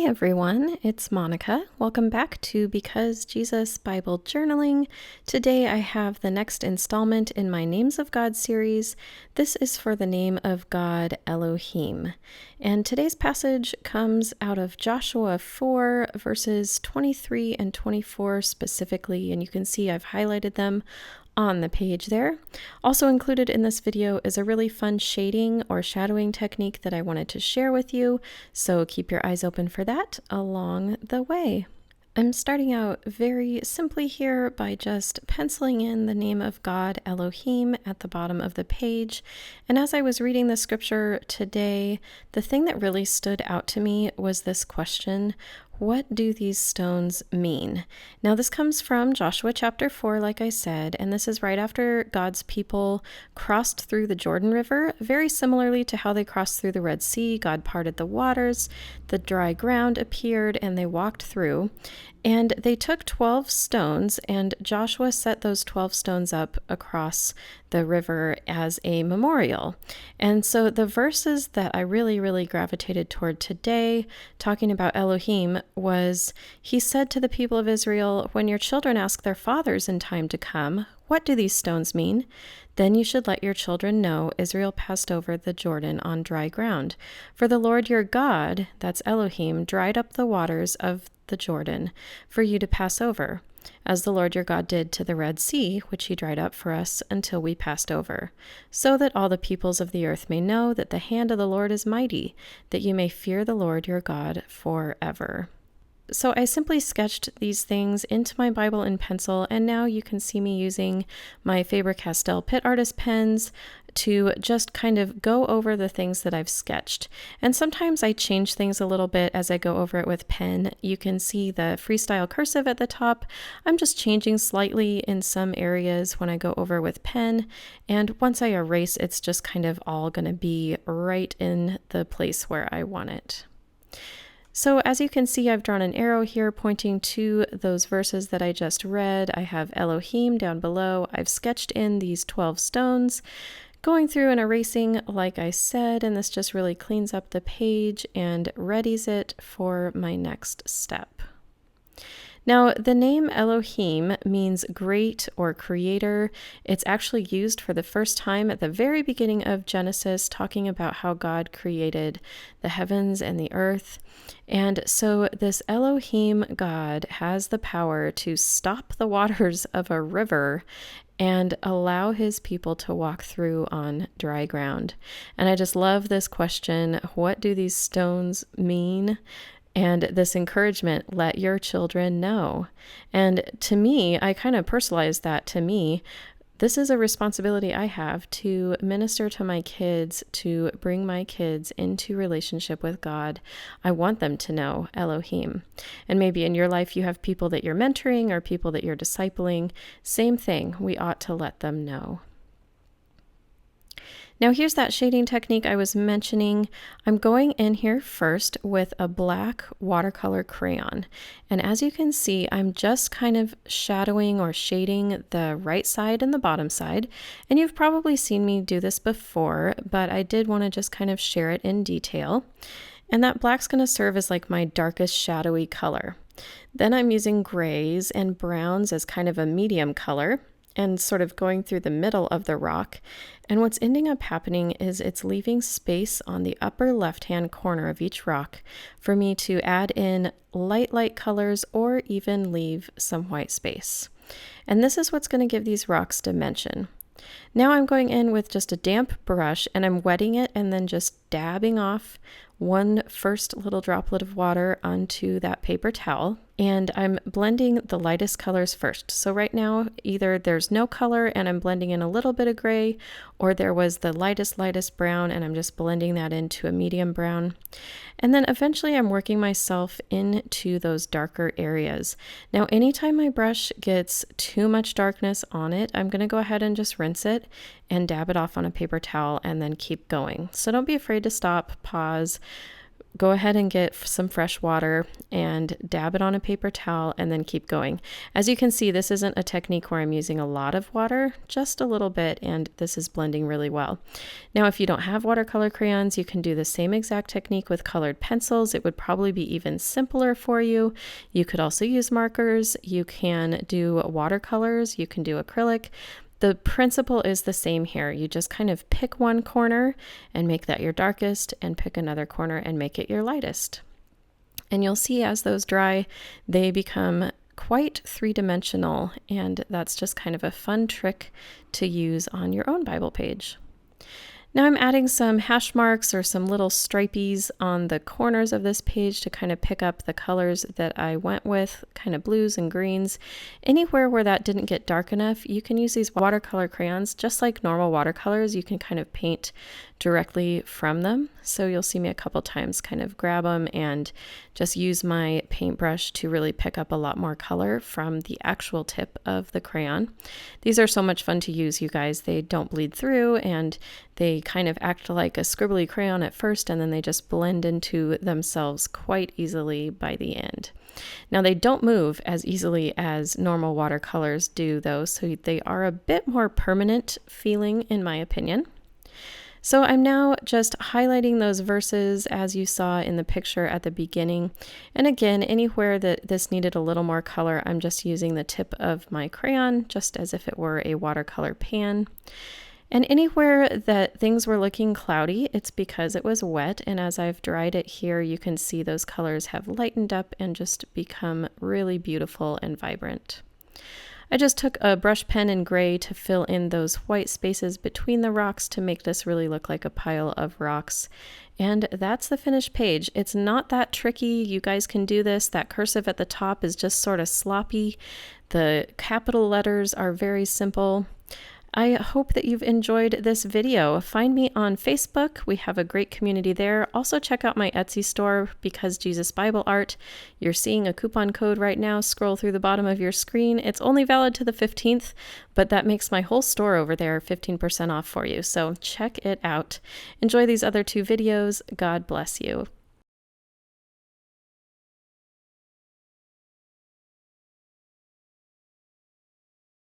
Hey everyone, it's Monica. Welcome back to Because Jesus Bible Journaling. Today I have the next installment in my Names of God series. This is for the name of God Elohim. And today's passage comes out of Joshua 4 verses 23 and 24 specifically, and you can see I've highlighted them on the page there. Also included in this video is a really fun shading or shadowing technique that I wanted to share with you, so keep your eyes open for that along the way. I'm starting out very simply here by just penciling in the name of God Elohim at the bottom of the page. And as I was reading the scripture today, the thing that really stood out to me was this question: what do these stones mean? Now this comes from Joshua chapter 4, like I said, and this is right after God's people crossed through the Jordan River, very similarly to how they crossed through the Red Sea. God parted the waters, the dry ground appeared, and they walked through. And they took 12 stones, and Joshua set those 12 stones up across the river as a memorial. And so the verses that I really gravitated toward today, talking about Elohim, was, he said to the people of Israel, when your children ask their fathers in time to come, what do these stones mean? Then you should let your children know Israel passed over the Jordan on dry ground. For the Lord your God, that's Elohim, dried up the waters of the Jordan for you to pass over, as the Lord your God did to the Red Sea, which he dried up for us until we passed over, so that all the peoples of the earth may know that the hand of the Lord is mighty, that you may fear the Lord your God forever. So I simply sketched these things into my Bible in pencil, and now you can see me using my Faber-Castell PITT artist pens to just kind of go over the things that I've sketched. And sometimes I change things a little bit as I go over it with pen. You can see the freestyle cursive at the top. I'm just changing slightly in some areas when I go over with pen. And once I erase, it's just kind of all going to be right in the place where I want it. So as you can see, I've drawn an arrow here pointing to those verses that I just read. I have Elohim down below. I've sketched in these 12 stones, going through and erasing like I said, and this just really cleans up the page and readies it for my next step. Now, the name Elohim means great or creator. It's actually used for the first time at the very beginning of Genesis, talking about how God created the heavens and the earth. And so this Elohim God has the power to stop the waters of a river and allow his people to walk through on dry ground. And I just love this question: what do these stones mean? And this encouragement, let your children know. And to me, I kind of personalized that to me. This is a responsibility I have to minister to my kids, to bring my kids into relationship with God. I want them to know Elohim. And maybe in your life you have people that you're mentoring or people that you're discipling. Same thing, we ought to let them know. Now here's that shading technique I was mentioning. I'm going in here first with a black watercolor crayon. And as you can see, I'm just kind of shadowing or shading the right side and the bottom side. And you've probably seen me do this before, but I did want to just kind of share it in detail. And that black's going to serve as like my darkest shadowy color. Then I'm using grays and browns as kind of a medium color, and sort of going through the middle of the rock. And what's ending up happening is it's leaving space on the upper left-hand corner of each rock for me to add in light colors or even leave some white space. And this is what's going to give these rocks dimension. Now I'm going in with just a damp brush and I'm wetting it and then just dabbing off one first little droplet of water onto that paper towel. And I'm blending the lightest colors first. So right now, either there's no color and I'm blending in a little bit of gray, or there was the lightest brown and I'm just blending that into a medium brown. And then eventually I'm working myself into those darker areas. Now, anytime my brush gets too much darkness on it, I'm going to go ahead and just rinse it and dab it off on a paper towel and then keep going. So don't be afraid to stop, pause, go ahead and get some fresh water and dab it on a paper towel and then keep going. As you can see, this isn't a technique where I'm using a lot of water, just a little bit, and this is blending really well. Now, if you don't have watercolor crayons, you can do the same exact technique with colored pencils. It would probably be even simpler for you. You could also use markers. You can do watercolors. You can do acrylic. The principle is the same here. You just kind of pick one corner and make that your darkest, and pick another corner and make it your lightest. And you'll see as those dry, they become quite three-dimensional, and that's just kind of a fun trick to use on your own Bible page. Now I'm adding some hash marks or some little stripies on the corners of this page to kind of pick up the colors that I went with, kind of blues and greens. Anywhere where that didn't get dark enough, you can use these watercolor crayons. Just like normal watercolors, you can kind of paint directly from them. So you'll see me a couple times kind of grab them and just use my paintbrush to really pick up a lot more color from the actual tip of the crayon. These are so much fun to use, you guys. They don't bleed through, and they kind of act like a scribbly crayon at first, and then they just blend into themselves quite easily by the end. Now, they don't move as easily as normal watercolors do, though, so they are a bit more permanent feeling, in my opinion. So I'm now just highlighting those verses as you saw in the picture at the beginning. And again, anywhere that this needed a little more color, I'm just using the tip of my crayon, just as if it were a watercolor pan. And anywhere that things were looking cloudy, it's because it was wet. And as I've dried it here, you can see those colors have lightened up and just become really beautiful and vibrant. I just took a brush pen in gray to fill in those white spaces between the rocks to make this really look like a pile of rocks. And that's the finished page. It's not that tricky. You guys can do this. That cursive at the top is just sort of sloppy. The capital letters are very simple. I hope that you've enjoyed this video. Find me on Facebook. We have a great community there. Also check out my Etsy store, Because Jesus Bible Art. You're seeing a coupon code right now. Scroll through the bottom of your screen. It's only valid to the 15th, but that makes my whole store over there 15% off for you. So check it out. Enjoy these other two videos. God bless you.